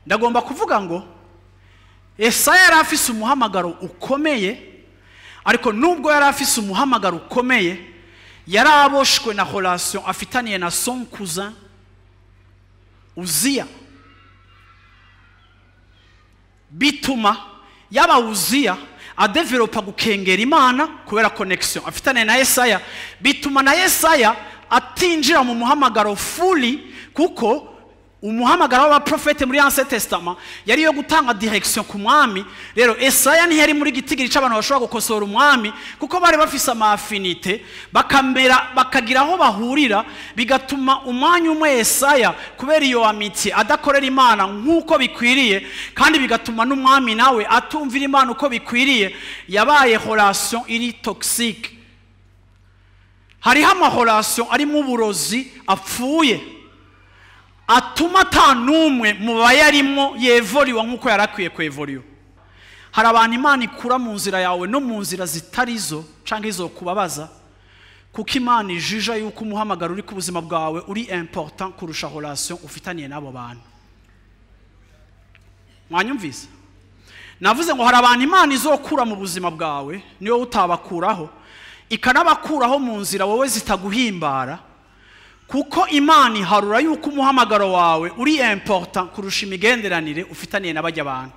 ndagomba kuvuga ngo Yesaya yari afise umuhamagaro ukomeye, ariko nubwo yari afise umuhamagaro ukomeye yari aboshwe na relation afitaniye na son cousin Uziya. Bituma yaba Uziya adevelopa gukengera Imana kubera connection afitaniye na Yesaya, bituma na Yesaya atinjira mu muhamagaro fully, kuko umuhamagaro w'abaprofete muri Ancien Testament yari yo gutanga direction ku mwami. Rero Yesaya ntiyari muri gitigiri c'abantu bashobora gukosora umwami, kuko bari bafise ama affinité bakagira aho bahurira, bigatuma umwanya umwe Yesaya kubera iyo amitié adakorera Imana nk'uko bikwiriye, kandi bigatuma n'umwami nawe atumvira Imana uko bikwiriye. Yabaye relation iri toxique. Hariho ama relation ari mu burozi apfuye, atuma ata numwe mu bayarimwo yevoriwa nk'uko yarakwiye kwevoriwa. Hari abantu Imana ikura mu nzira yawe no mu nzira zitarizo canke izo kubabaza, kuko Imana ijija yuko umuhamagaro uri ku buzima bwawe uri important kurusha relation ufitaniye n'abo bantu. Mwanyumvise? Navuze ngo hari abantu Imana izokura mu buzima bwawe niyo utabakuraho, ikanabakuraho mu nzira wowe zitaguhimbara, kuko Imana iharura yuko umuhamagaro wawe uri important kurusha imigenderanire ufitaniye n'abajya abantu.